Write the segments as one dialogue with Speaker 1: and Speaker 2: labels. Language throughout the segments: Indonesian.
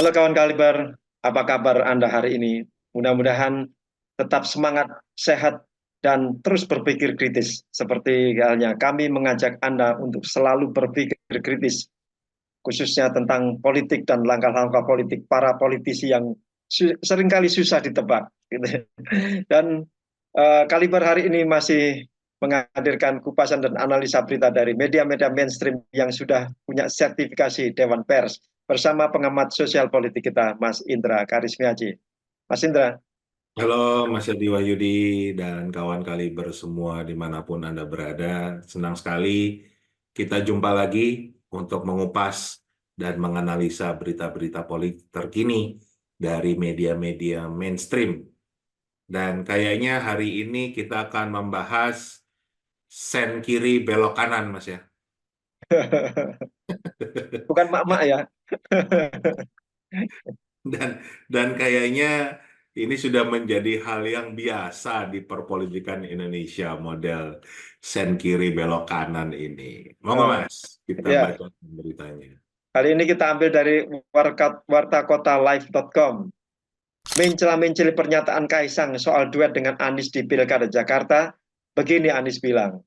Speaker 1: Halo kawan Kaliber, apa kabar Anda hari ini? Mudah-mudahan tetap semangat, sehat, dan terus berpikir kritis. Seperti halnya kami mengajak Anda untuk selalu berpikir kritis, khususnya tentang politik dan langkah-langkah politik para politisi yang seringkali susah ditebak. Gitu. Dan Kaliber hari ini masih menghadirkan kupasan dan analisa berita dari media-media mainstream yang sudah punya sertifikasi Dewan Pers bersama pengamat sosial politik kita, Mas Indra Karismiaji. Mas Indra,
Speaker 2: Halo Mas Yadi Wahyudi dan kawan Kaliber semua dimanapun Anda berada. Senang sekali kita jumpa lagi untuk mengupas dan menganalisa berita-berita politik terkini dari media-media mainstream. Dan kayaknya hari ini kita akan membahas sen kiri belok kanan, Mas ya.
Speaker 1: bukan mak-mak ya.
Speaker 2: Dan dan kayaknya ini sudah menjadi hal yang biasa di perpolitikan Indonesia model sen kiri belok kanan ini. Mau nggak
Speaker 1: Eh,
Speaker 2: Mas? Kita
Speaker 1: ya,
Speaker 2: baca beritanya.
Speaker 1: kali ini kita ambil dari wartakotalive.com. Mencela-menceli pernyataan Kaisang soal duet dengan Anies di Pilkada Jakarta. Begini Anies bilang,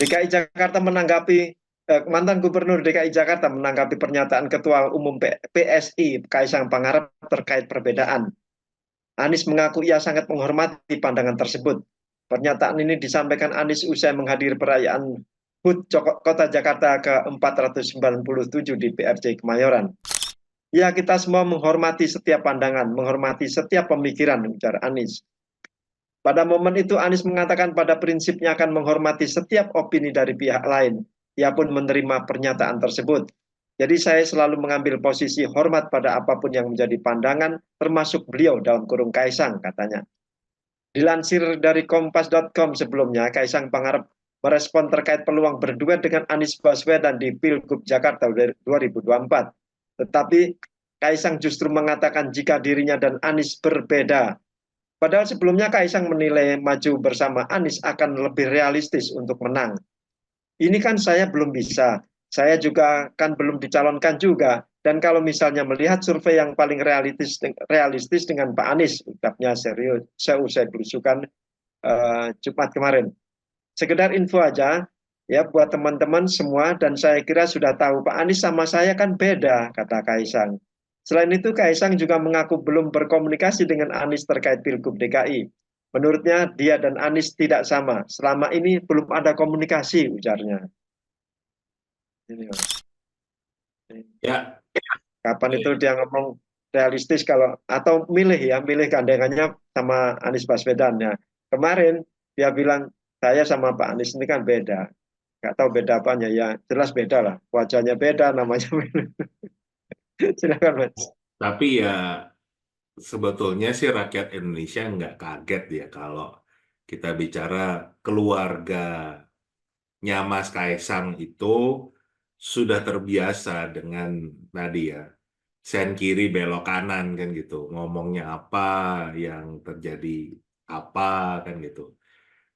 Speaker 1: DKI Jakarta menanggapi mantan Gubernur DKI Jakarta menanggapi pernyataan Ketua Umum PSI Kaisang Pangarep terkait perbedaan. Anies mengaku ia sangat menghormati pandangan tersebut. Pernyataan ini disampaikan Anies usai menghadiri perayaan HUT Kota Jakarta ke-497 di PRJ Kemayoran. Ya, kita semua menghormati setiap pandangan, menghormati setiap pemikiran, ujar Anies. Pada momen itu Anies mengatakan pada prinsipnya akan menghormati setiap opini dari pihak lain. Ia pun menerima pernyataan tersebut. Jadi saya selalu mengambil posisi hormat pada apapun yang menjadi pandangan, termasuk beliau dalam kurung Kaisang, katanya. Dilansir dari kompas.com sebelumnya, Kaisang Pangarep merespon terkait peluang berduet dengan Anies Baswedan di Pilgub Jakarta 2024. Tetapi Kaisang justru mengatakan jika dirinya dan Anies berbeda. Padahal sebelumnya Kaisang menilai maju bersama Anies akan lebih realistis untuk menang. Ini kan saya belum bisa. Saya juga kan belum dicalonkan juga. Dan kalau misalnya melihat survei yang paling realistis dengan Pak Anies, ucapnya serius seusai belusukan Jumat kemarin. Sekedar info aja ya buat teman-teman semua dan saya kira sudah tahu Pak Anies sama saya kan beda, kata Kaisang. Selain itu Kaisang juga mengaku belum berkomunikasi dengan Anies terkait Pilgub DKI. Menurutnya dia dan Anies tidak sama. Selama ini belum ada komunikasi, ujarnya. Ini,
Speaker 2: Ya,
Speaker 1: kapan itu
Speaker 2: oke.
Speaker 1: dia ngomong realistis kalau atau milih ya, milih gandengannya sama Anies Baswedan ya. Kemarin dia bilang saya sama Pak Anies ini kan beda. Nggak tahu beda apanya ya, jelas beda lah. Wajahnya beda, namanya beda. Silakan Mas.
Speaker 2: Tapi ya sebetulnya sih rakyat Indonesia nggak kaget ya kalau kita bicara keluarganya Mas Kaisang itu sudah terbiasa dengan tadi ya sen kiri belok kanan kan gitu. Ngomongnya apa, yang terjadi apa kan gitu.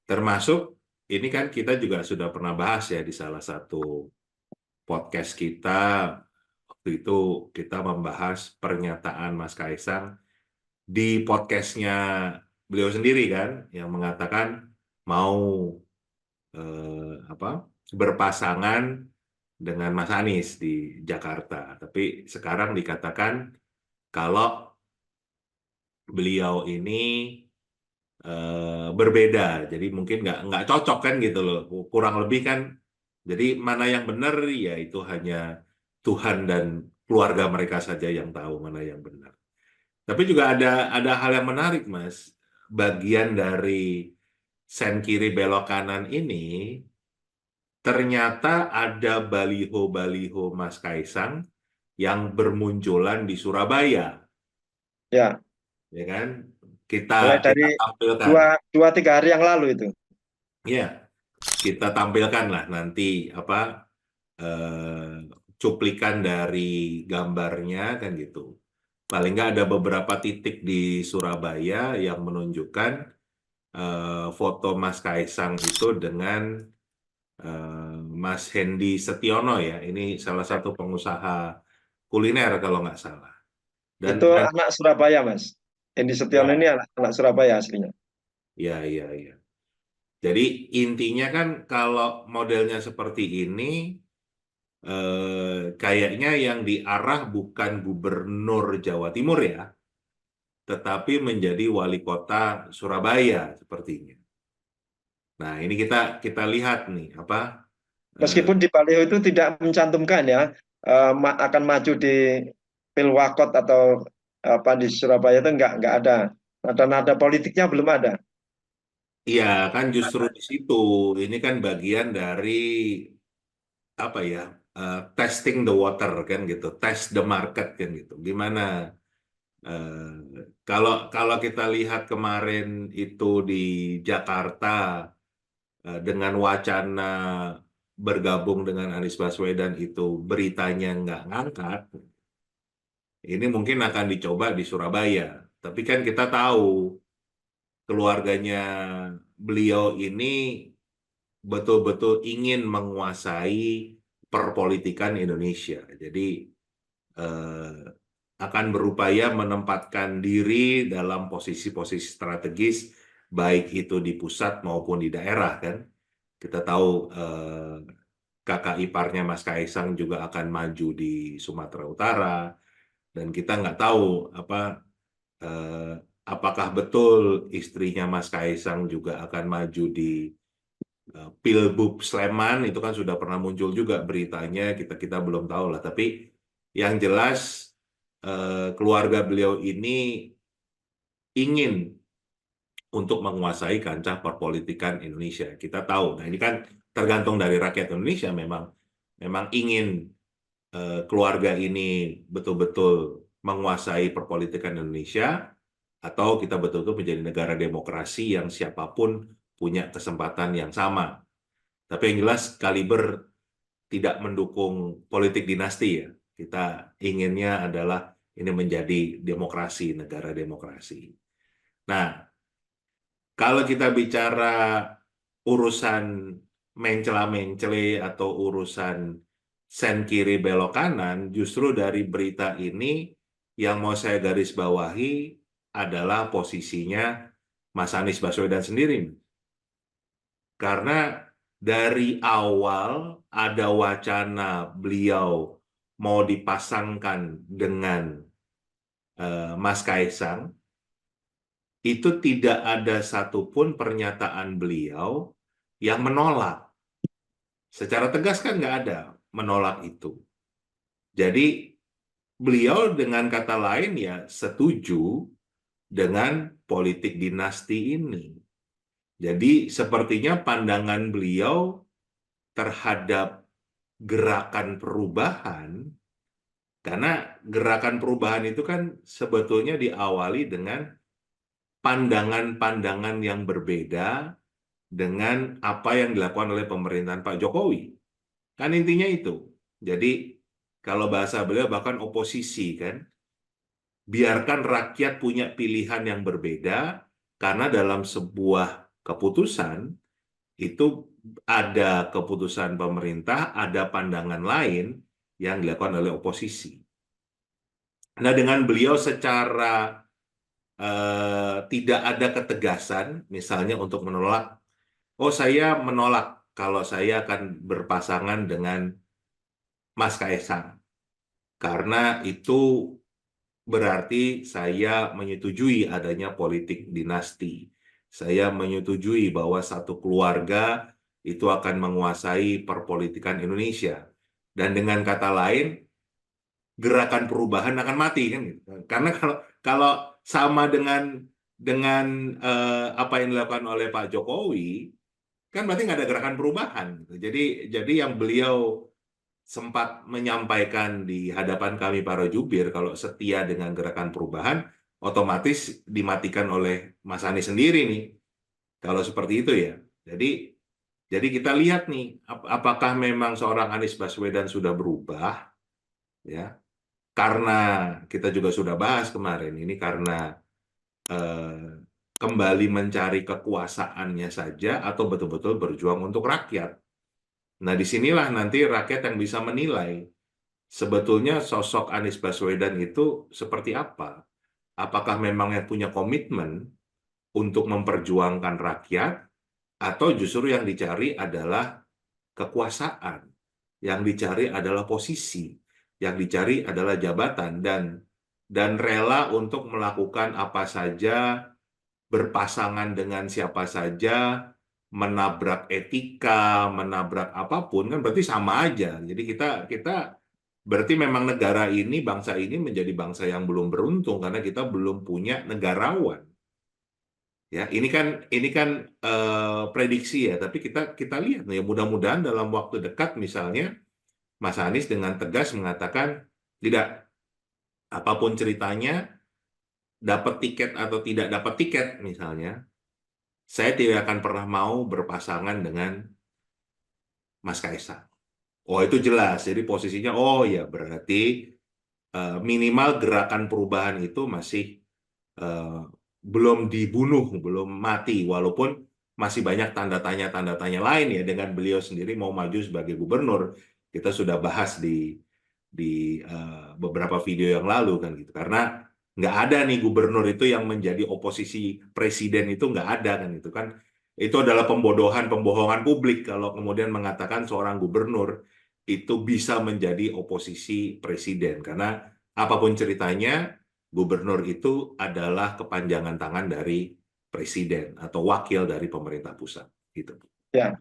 Speaker 2: Termasuk ini kan kita juga sudah pernah bahas ya di salah satu podcast kita. Waktu itu kita membahas pernyataan Mas Kaisang di podcastnya beliau sendiri kan, yang mengatakan mau apa berpasangan dengan Mas Anies di Jakarta. Tapi sekarang dikatakan kalau beliau ini berbeda, jadi mungkin nggak cocok kan gitu loh, kurang lebih kan. Jadi mana yang benar ya itu hanya Tuhan dan keluarga mereka saja yang tahu mana yang benar. Tapi juga ada hal yang menarik Mas, bagian dari sen kiri belok kanan ini ternyata ada baliho-baliho Mas Kaisang yang bermunculan di Surabaya,
Speaker 1: Ya,
Speaker 2: ya kan? Kita
Speaker 1: mulai
Speaker 2: kita
Speaker 1: dari
Speaker 2: tampilkan.
Speaker 1: dua tiga hari yang lalu itu.
Speaker 2: Ya, kita tampilkan lah nanti apa cuplikan dari gambarnya kan gitu. Paling nggak ada beberapa titik di Surabaya yang menunjukkan foto Mas Kaisang itu dengan Mas Hendy Setiono ya. Ini salah satu pengusaha kuliner kalau nggak salah. Dan
Speaker 1: Itu anak Surabaya, Mas. Hendi Setiono ini
Speaker 2: ya,
Speaker 1: anak Surabaya aslinya.
Speaker 2: ya, ya, ya. Jadi intinya kan kalau modelnya seperti ini, kayaknya yang diarah bukan gubernur Jawa Timur ya, tetapi menjadi wali kota Surabaya sepertinya. Nah, ini kita kita lihat nih apa eh,
Speaker 1: Meskipun di baliho itu tidak mencantumkan ya, akan maju di Pilwakot atau apa di Surabaya itu nggak ada. Nada-nada politiknya belum ada.
Speaker 2: iya kan justru di situ ini kan bagian dari apa ya testing the water kan gitu, test the market kan gitu. Gimana kalau kalau kita lihat kemarin itu di Jakarta dengan wacana bergabung dengan Anies Baswedan itu beritanya nggak ngangkat, ini mungkin akan dicoba di Surabaya. Tapi kan kita tahu keluarganya beliau ini betul-betul ingin menguasai perpolitikan Indonesia. Jadi eh, akan berupaya menempatkan diri dalam posisi-posisi strategis, baik itu di pusat maupun di daerah kan. Kita tahu kakak iparnya Mas Kaisang juga akan maju di Sumatera Utara, dan kita nggak tahu apa eh, apakah betul istrinya Mas Kaisang juga akan maju di Pilbub Sleman. Itu kan sudah pernah muncul juga beritanya, kita kita belum tahu lah. Tapi yang jelas keluarga beliau ini ingin untuk menguasai kancah perpolitikan Indonesia. Kita tahu. Nah, ini kan tergantung dari rakyat Indonesia, memang memang ingin keluarga ini betul-betul menguasai perpolitikan Indonesia, atau kita betul-betul menjadi negara demokrasi yang siapapun punya kesempatan yang sama. Tapi yang jelas kaliber tidak mendukung politik dinasti ya. Kita inginnya adalah ini menjadi demokrasi, negara demokrasi. Nah, kalau kita bicara urusan mencela-mencele atau urusan sen kiri belok kanan, justru dari berita ini yang mau saya garis bawahi adalah posisinya Mas Anies Baswedan sendiri. Karena dari awal ada wacana beliau mau dipasangkan dengan Mas Kaisang, itu tidak ada satupun pernyataan beliau yang menolak. Secara tegas kan nggak ada menolak itu. Jadi beliau dengan kata lain ya setuju dengan politik dinasti ini. Jadi sepertinya pandangan beliau terhadap gerakan perubahan, karena gerakan perubahan itu kan sebetulnya diawali dengan pandangan-pandangan yang berbeda dengan apa yang dilakukan oleh pemerintahan Pak Jokowi. Kan intinya itu. Jadi kalau bahasa beliau bahkan oposisi kan, biarkan rakyat punya pilihan yang berbeda, karena dalam sebuah keputusan itu ada keputusan pemerintah, ada pandangan lain yang dilakukan oleh oposisi. Nah, dengan beliau secara tidak ada ketegasan, misalnya untuk menolak, oh saya menolak kalau saya akan berpasangan dengan Mas Kaisang, karena itu berarti saya menyetujui adanya politik dinasti. Saya menyetujui bahwa satu keluarga itu akan menguasai perpolitikan Indonesia. Dan dengan kata lain, gerakan perubahan akan mati kan gitu. Karena kalau kalau sama dengan apa yang dilakukan oleh Pak Jokowi, kan berarti nggak ada gerakan perubahan gitu. Jadi yang beliau sempat menyampaikan di hadapan kami para jubir, kalau setia dengan gerakan perubahan, otomatis dimatikan oleh Mas Anies sendiri nih. Kalau seperti itu ya. Jadi jadi kita lihat nih, apakah memang seorang Anies Baswedan sudah berubah ya? Karena kita juga sudah bahas kemarin ini, karena eh, kembali mencari kekuasaannya saja, atau betul-betul berjuang untuk rakyat. Nah, disinilah nanti rakyat yang bisa menilai sebetulnya sosok Anies Baswedan itu seperti apa? Apakah memang yang punya komitmen untuk memperjuangkan rakyat, atau justru yang dicari adalah kekuasaan, yang dicari adalah posisi, yang dicari adalah jabatan, dan rela untuk melakukan apa saja, berpasangan dengan siapa saja, menabrak etika, menabrak apapun, kan berarti sama aja. Jadi kita kita berarti memang negara ini, bangsa ini menjadi bangsa yang belum beruntung karena kita belum punya negarawan. Ya, ini kan prediksi ya, tapi kita kita lihat ya, mudah-mudahan dalam waktu dekat misalnya Mas Anies dengan tegas mengatakan tidak, apapun ceritanya, dapat tiket atau tidak dapat tiket misalnya, saya tidak akan pernah mau berpasangan dengan Mas Kaisang. Oh, itu jelas. Jadi posisinya, oh ya berarti minimal gerakan perubahan itu masih eh, belum dibunuh, belum mati, walaupun masih banyak tanda tanya lain ya dengan beliau sendiri mau maju sebagai gubernur. Kita sudah bahas di beberapa video yang lalu kan gitu. Karena nggak ada nih gubernur itu yang menjadi oposisi presiden, itu nggak ada kan gitu kan. Itu adalah pembodohan, pembohongan publik kalau kemudian mengatakan seorang gubernur itu bisa menjadi oposisi presiden. Karena apapun ceritanya, gubernur itu adalah kepanjangan tangan dari presiden atau wakil dari pemerintah pusat gitu.
Speaker 1: Ya,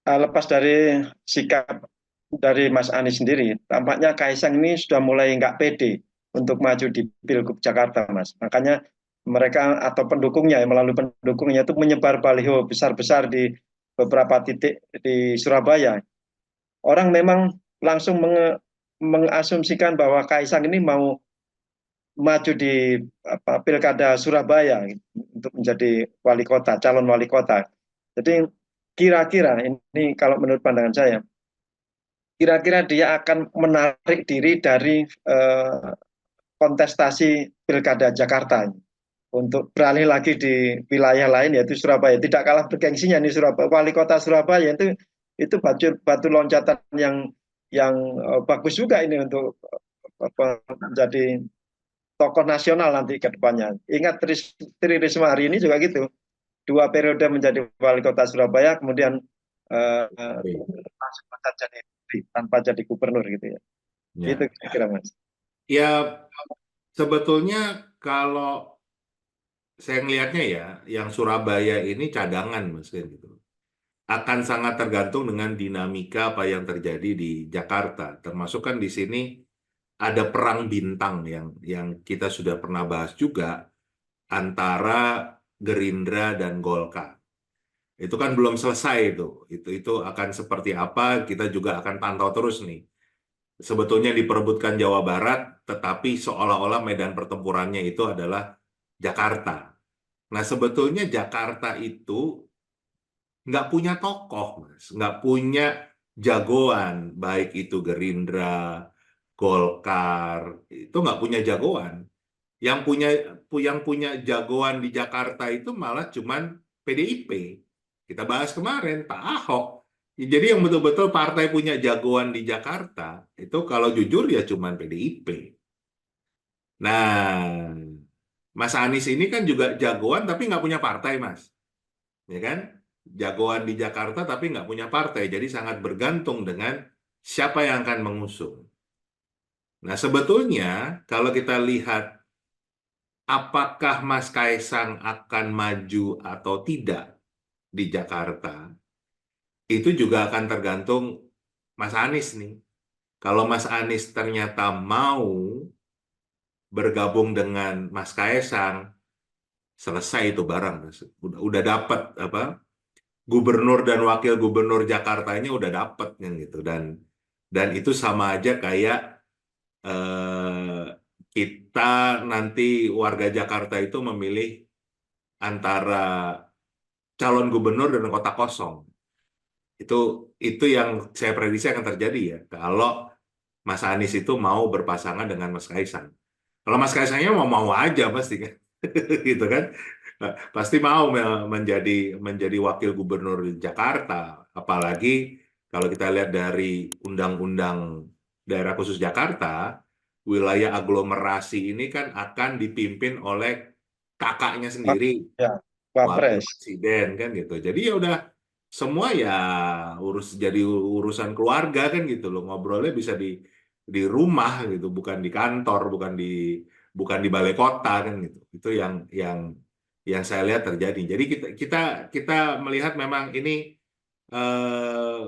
Speaker 1: lepas dari sikap dari Mas Anies sendiri, tampaknya Kaisang ini sudah mulai nggak pede untuk maju di Pilgub Jakarta, Mas. Makanya mereka atau pendukungnya, melalui pendukungnya itu menyebar baliho besar-besar di beberapa titik di Surabaya. Orang memang langsung mengasumsikan bahwa Kaisang ini mau maju di Pilkada Surabaya untuk menjadi wali kota, calon wali kota. Jadi kira-kira ini kalau menurut pandangan saya, kira-kira dia akan menarik diri dari kontestasi Pilkada Jakarta untuk beralih lagi di wilayah lain yaitu Surabaya. Tidak kalah bergengsinya nih Surabaya, wali kota Surabaya itu batu loncatan yang bagus juga ini untuk menjadi tokoh nasional nanti ke depannya. Ingat Tri Risma hari ini juga gitu, 2 periode menjadi wali kota Surabaya, kemudian langsung jadi tanpa jadi gubernur gitu ya. Itu
Speaker 2: Ya,
Speaker 1: kira-kira Mas.
Speaker 2: ya sebetulnya kalau saya ngelihatnya ya, yang Surabaya ini cadangan Mas kan gitu. Akan sangat tergantung dengan dinamika apa yang terjadi di Jakarta. Termasuk kan di sini ada perang bintang yang kita sudah pernah bahas juga antara Gerindra dan Golkar. Itu kan belum selesai itu. Itu akan seperti apa, kita juga akan pantau terus nih. Sebetulnya diperebutkan Jawa Barat, tetapi seolah-olah medan pertempurannya itu adalah Jakarta. Nah, sebetulnya Jakarta itu nggak punya tokoh, Mas. Nggak punya jagoan, baik itu Gerindra, Golkar, itu nggak punya jagoan. Yang punya jagoan di Jakarta itu malah cuman PDIP. Kita bahas kemarin, Pak Ahok. Jadi yang betul-betul partai punya jagoan di Jakarta, itu kalau jujur ya cuman PDIP. Nah, Mas Anies ini kan juga jagoan tapi nggak punya partai, Mas. Ya kan? Jagoan di Jakarta tapi nggak punya partai. Jadi sangat bergantung dengan siapa yang akan mengusung. Nah, sebetulnya kalau kita lihat apakah Mas Kaisang akan maju atau tidak di Jakarta, itu juga akan tergantung Mas Anies nih. Kalau Mas Anies ternyata mau bergabung dengan Mas Kaisang, selesai itu barang, Mas. Udah dapat apa? Gubernur dan wakil gubernur Jakartanya udah dapat yang gitu, dan itu sama aja kayak eh, kita nanti warga Jakarta itu memilih antara calon gubernur dan kota kosong. Itu itu yang saya prediksi akan terjadi ya kalau Mas Anies itu mau berpasangan dengan Mas Kaisang. Kalau Mas Kaisangnya mau aja pasti kan, gitu kan. Nah, pasti mau menjadi wakil gubernur Jakarta. Apalagi kalau kita lihat dari undang-undang daerah khusus Jakarta, wilayah aglomerasi ini kan akan dipimpin oleh kakaknya sendiri,
Speaker 1: Ya,
Speaker 2: wakil
Speaker 1: Wapres.
Speaker 2: presiden kan gitu. Jadi ya udah semua ya jadi urusan keluarga kan gitu loh. Ngobrolnya bisa di rumah gitu, bukan di kantor, bukan di balai kota kan gitu. Itu yang saya lihat terjadi. Jadi kita kita kita melihat memang ini eh,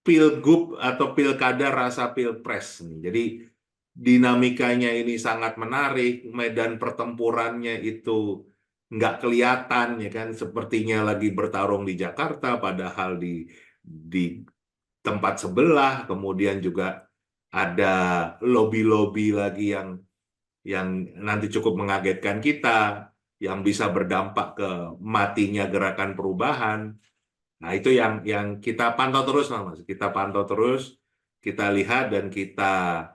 Speaker 2: pilgub atau pilkada rasa pilpres nih. Jadi dinamikanya ini sangat menarik, medan pertempurannya itu nggak kelihatan ya kan, sepertinya lagi bertarung di Jakarta, padahal di tempat sebelah, kemudian juga ada lobby-lobby lagi yang nanti cukup mengagetkan kita, yang bisa berdampak ke matinya gerakan perubahan. Nah, itu yang kita pantau terus, Mas. Kita pantau terus, kita lihat dan kita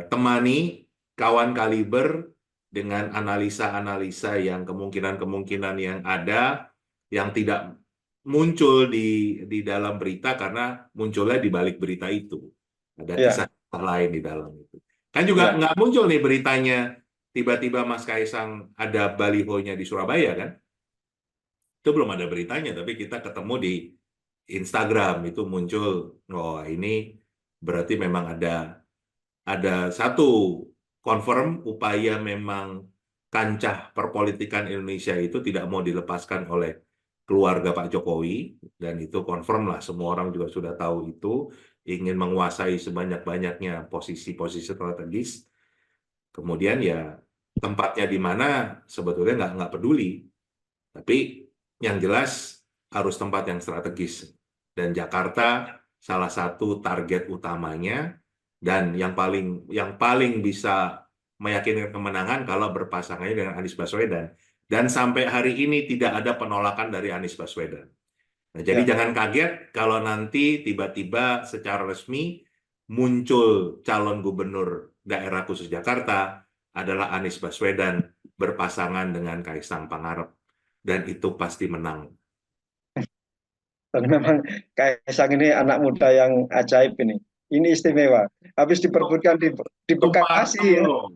Speaker 2: temani kawan kaliber dengan analisa-analisa yang kemungkinan-kemungkinan yang ada, yang tidak muncul di dalam berita karena munculnya di balik berita itu. Ada
Speaker 1: Ya,
Speaker 2: kisah lain di dalam itu. Kan juga
Speaker 1: ya,
Speaker 2: nggak muncul nih beritanya, tiba-tiba Mas Kaisang ada balihonya di Surabaya kan? Itu belum ada beritanya, tapi kita ketemu di Instagram itu muncul, oh ini berarti memang ada satu confirm upaya memang kancah perpolitikan Indonesia itu tidak mau dilepaskan oleh keluarga Pak Jokowi, dan itu confirm lah, semua orang juga sudah tahu itu, ingin menguasai sebanyak-banyaknya posisi-posisi strategis. Kemudian ya tempatnya di mana sebetulnya nggak peduli, tapi yang jelas harus tempat yang strategis. Dan Jakarta salah satu target utamanya, dan yang paling bisa meyakinkan kemenangan kalau berpasangannya dengan Anies Baswedan. Dan sampai hari ini tidak ada penolakan dari Anies Baswedan. Nah, jadi
Speaker 1: ya.
Speaker 2: jangan kaget kalau nanti tiba-tiba secara resmi muncul calon gubernur daerah khusus Jakarta adalah Anies Baswedan berpasangan dengan Kaisang Pangarep. Dan itu pasti menang.
Speaker 1: Dan memang Kaisang ini anak muda yang ajaib ini. Ini istimewa. Habis diperbutkan di Bekasi,
Speaker 2: Sumpah
Speaker 1: ya.
Speaker 2: loh.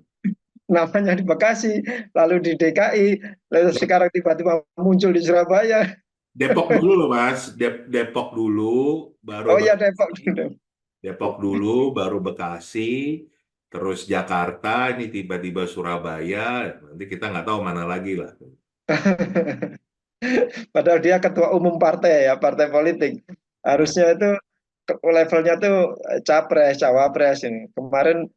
Speaker 1: Namanya di Bekasi, lalu di DKI, lalu sekarang tiba-tiba muncul di Surabaya.
Speaker 2: Depok dulu loh Mas, Depok dulu, baru
Speaker 1: Oh iya, Depok.
Speaker 2: Bekasi, Depok dulu, baru Bekasi, terus Jakarta, ini tiba-tiba Surabaya, nanti kita nggak tahu mana lagi lah.
Speaker 1: Padahal dia ketua umum partai ya, partai politik.
Speaker 2: Nah,
Speaker 1: Harusnya itu levelnya tuh capres, cawapres ini. Kemarin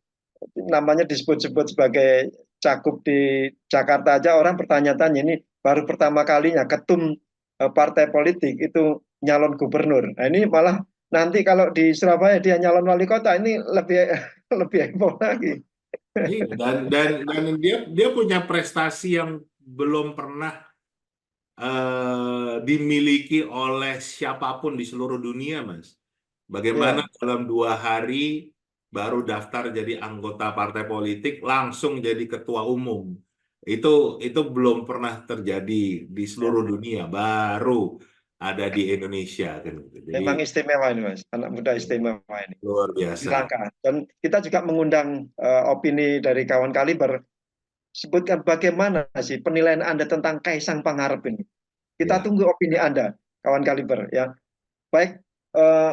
Speaker 1: namanya disebut-sebut sebagai cakup di Jakarta aja orang bertanya-tanya ini baru pertama kalinya ketum partai politik itu nyalon gubernur. Nah ini malah nanti kalau di Surabaya dia nyalon wali kota ini lebih lebih heboh lagi.
Speaker 2: iya, dan dia punya prestasi yang belum pernah dimiliki oleh siapapun di seluruh dunia, Mas. Bagaimana
Speaker 1: Ya,
Speaker 2: dalam 2 hari baru daftar jadi anggota partai politik, langsung jadi ketua umum. Itu itu belum pernah terjadi di
Speaker 1: ya.
Speaker 2: seluruh dunia, baru ada di Indonesia kan gitu. Jadi
Speaker 1: Memang istimewa ini Mas, anak muda
Speaker 2: ya,
Speaker 1: istimewa ini.
Speaker 2: luar
Speaker 1: Ini
Speaker 2: biasa.
Speaker 1: langka. Dan kita juga mengundang opini dari kawan kaliber sebutkan bagaimana sih penilaian Anda tentang Kaisang Pangarep ini. Kita
Speaker 2: Ya,
Speaker 1: tunggu opini Anda, kawan kaliber ya. Baik eh,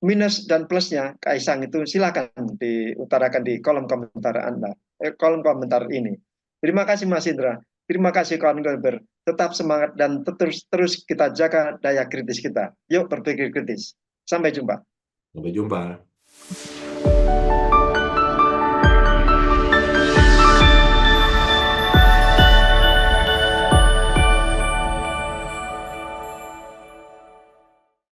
Speaker 1: minus dan plusnya Kaisang itu silakan diutarakan di kolom komentar Anda, kolom komentar ini. Terima kasih Mas Indra. Terima kasih kawan kaliber. Tetap semangat dan terus kita jaga daya kritis kita. Yuk berpikir kritis. Sampai jumpa.
Speaker 2: sampai jumpa.